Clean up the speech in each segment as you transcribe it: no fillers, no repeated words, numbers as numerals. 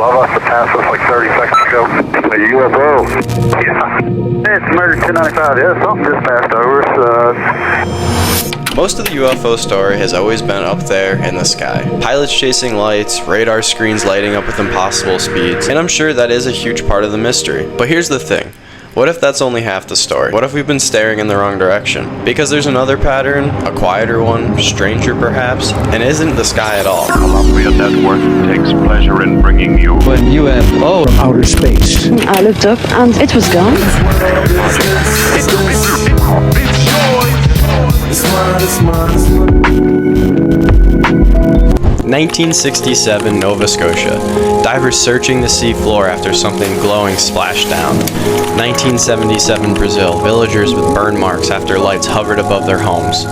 above us that passed us like 30 seconds ago. A UFO. Yeah. It's murder 295. Yeah, something just passed over us. Most of the UFO story has always been up there in the sky. Pilots chasing lights, radar screens lighting up with impossible speeds, and I'm sure that is a huge part of the mystery. But here's the thing. What if that's only half the story? What if we've been staring in the wrong direction? Because there's another pattern, a quieter one, stranger perhaps, and isn't the sky at all. Columbia Network takes pleasure in bringing you an UFO from outer space. I looked up and it was gone. 1967 Nova Scotia. Divers searching the sea floor after something glowing splashed down. 1977 Brazil. Villagers with burn marks after lights hovered above their homes.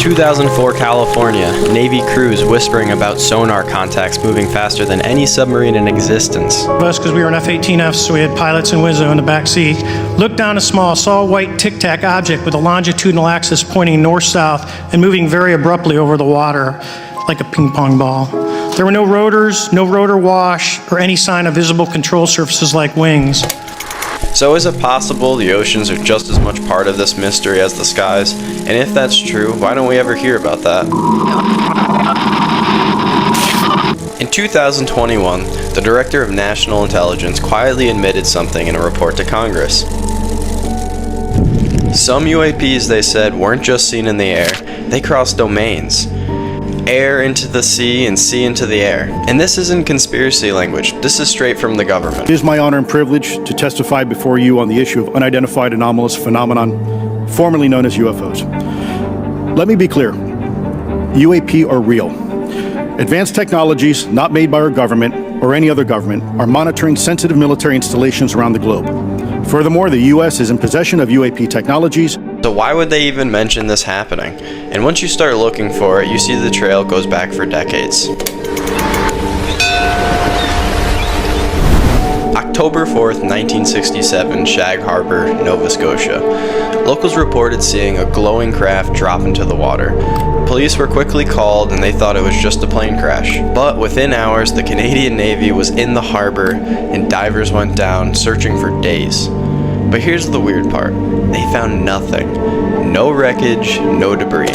2004 California. Navy crews whispering about sonar contacts moving faster than any submarine in existence. Because we were in F-18Fs, so we had pilots and Wizzo in the back seat. Looked down a small, saw a white tic-tac object with a longitudinal axis pointing north-south and moving very abruptly over the water, like a ping pong ball. There were no rotors, no rotor wash, or any sign of visible control surfaces like wings. So is it possible the oceans are just as much part of this mystery as the skies? And if that's true, why don't we ever hear about that? In 2021, the Director of National Intelligence quietly admitted something in a report to Congress. Some UAPs, they said, weren't just seen in the air, they crossed domains. Air into the sea and sea into the air. And this isn't conspiracy language, this is straight from the government. It is my honor and privilege to testify before you on the issue of unidentified anomalous phenomenon, formerly known as UFOs. Let me be clear, UAP are real. Advanced technologies not made by our government or any other government are monitoring sensitive military installations around the globe. Furthermore, the U.S. is in possession of UAP technologies. So why would they even mention this happening? And once you start looking for it, you see the trail goes back for decades. October 4th, 1967, Shag, Harbour, Nova Scotia. Locals reported seeing a glowing craft drop into the water. Police were quickly called and they thought it was just a plane crash. But within hours, the Canadian Navy was in the harbor and divers went down searching for days. But here's the weird part. They found nothing. No wreckage, no debris.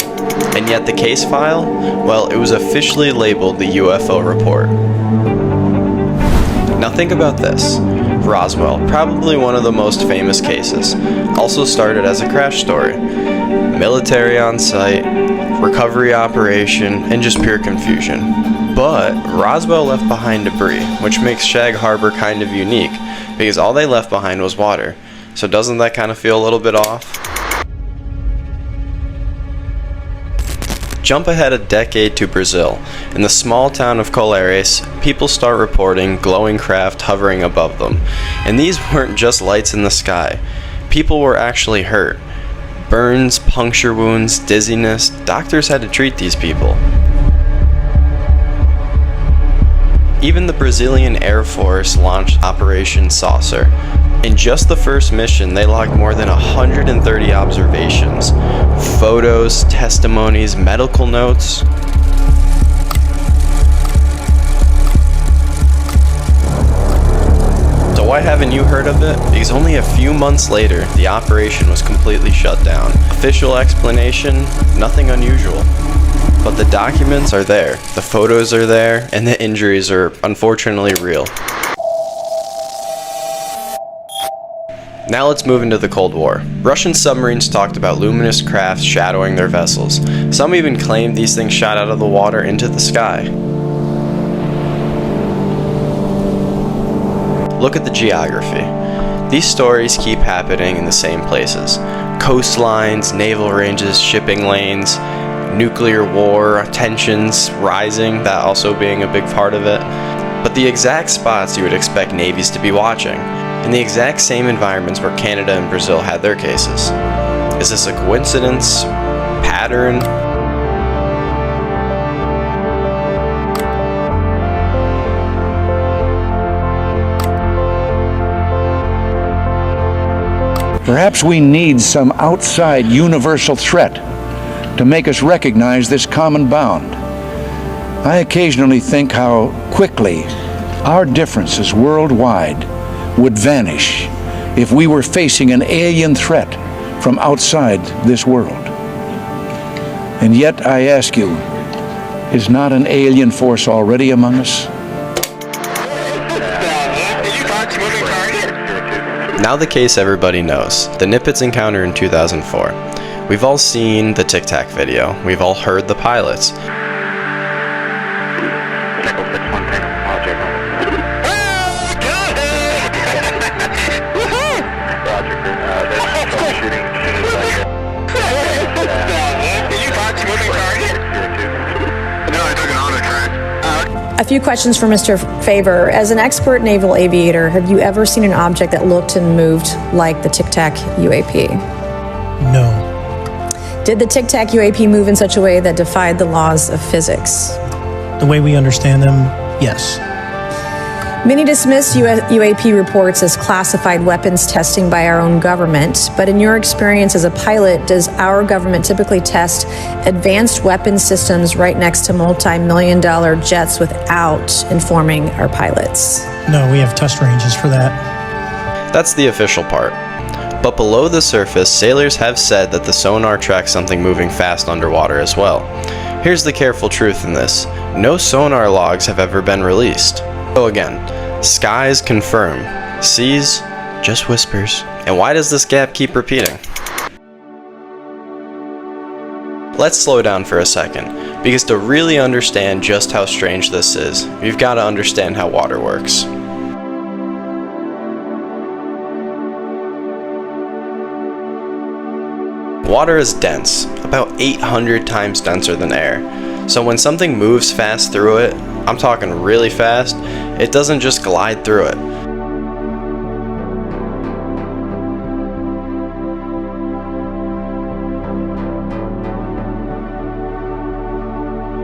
And yet the case file? Well, it was officially labeled the UFO report. Now think about this. Roswell, probably one of the most famous cases, also started as a crash story. Military on site, recovery operation, and just pure confusion. But Roswell left behind debris, which makes Shag Harbour kind of unique, because all they left behind was water. So doesn't that kind of feel a little bit off? Jump ahead a decade to Brazil. In the small town of Colares, people start reporting glowing craft hovering above them. And these weren't just lights in the sky. People were actually hurt. Burns, puncture wounds, dizziness. Doctors had to treat these people. Even the Brazilian Air Force launched Operation Saucer. In just the first mission, they logged more than 130 observations, photos, testimonies, medical notes. So why haven't you heard of it? Because only a few months later, the operation was completely shut down. Official explanation, nothing unusual. But the documents are there, the photos are there, and the injuries are unfortunately real. Now let's move into the Cold War. Russian submarines talked about luminous crafts shadowing their vessels. Some even claimed these things shot out of the water into the sky. Look at the geography. These stories keep happening in the same places. Coastlines, naval ranges, shipping lanes, nuclear war, tensions rising, that also being a big part of it. But the exact spots you would expect navies to be watching. In the exact same environments where Canada and Brazil had their cases. Is this a coincidence? Pattern? Perhaps we need some outside universal threat to make us recognize this common bound. I occasionally think how quickly Our differences worldwide would vanish if we were facing an alien threat from outside this world. And yet, I ask you, is not an alien force already among us? Now the case everybody knows, the Nimitz encounter in 2004. We've all seen the Tic Tac video. We've all heard the pilots. A few questions for Mr. Favor. As an expert naval aviator, have you ever seen an object that looked and moved like the Tic Tac UAP? No. Did the Tic Tac UAP move in such a way that defied the laws of physics? The way we understand them, yes. Many dismiss UAP reports as classified weapons testing by our own government, but in your experience as a pilot, does our government typically test advanced weapon systems right next to multi-million-dollar jets without informing our pilots? No, we have test ranges for that. That's the official part. But below the surface, sailors have said that the sonar tracks something moving fast underwater as well. Here's the careful truth in this. No sonar logs have ever been released. So again, skies confirm, seas just whispers. And why does this gap keep repeating? Let's slow down for a second, because to really understand just how strange this is, you've got to understand how water works. Water is dense, about 800 times denser than air. So when something moves fast through it, I'm talking really fast, it doesn't just glide through it.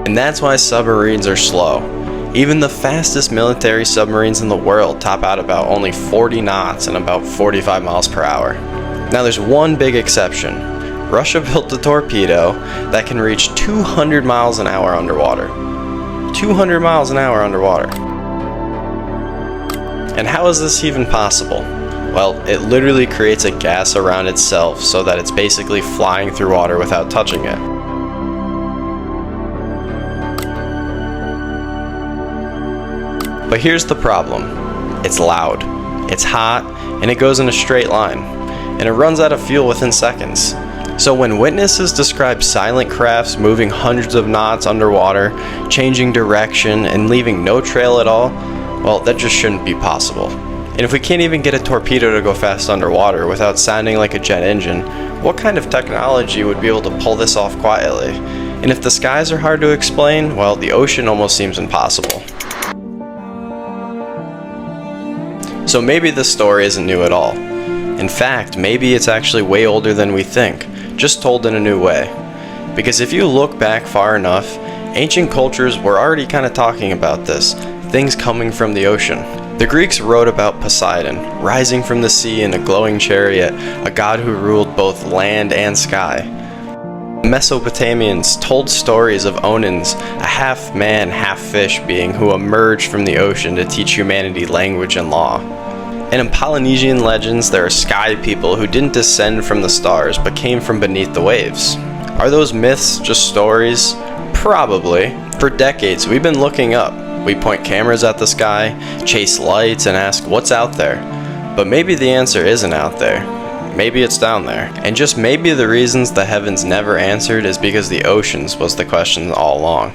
And that's why submarines are slow. Even the fastest military submarines in the world top out about only 40 knots and about 45 miles per hour. Now there's one big exception. Russia built a torpedo that can reach 200 miles an hour underwater. 200 miles an hour underwater. And how is this even possible? Well, it literally creates a gas around itself so that it's basically flying through water without touching it. But here's the problem. It's loud, it's hot, and it goes in a straight line. And it runs out of fuel within seconds. So when witnesses describe silent crafts moving hundreds of knots underwater, changing direction, and leaving no trail at all, well, that just shouldn't be possible. And if we can't even get a torpedo to go fast underwater without sounding like a jet engine, what kind of technology would be able to pull this off quietly? And if the skies are hard to explain, well, the ocean almost seems impossible. So maybe this story isn't new at all. In fact, maybe it's actually way older than we think, just told in a new way. Because if you look back far enough, ancient cultures were already kind of talking about this, things coming from the ocean. The Greeks wrote about Poseidon, rising from the sea in a glowing chariot, a god who ruled both land and sky. The Mesopotamians told stories of Onans, a half-man, half-fish being who emerged from the ocean to teach humanity language and law. And in Polynesian legends, there are sky people who didn't descend from the stars, but came from beneath the waves. Are those myths just stories? Probably. For decades, we've been looking up. We point cameras at the sky, chase lights, and ask what's out there. But maybe the answer isn't out there. Maybe it's down there. And just maybe the reasons the heavens never answered is because the oceans was the question all along.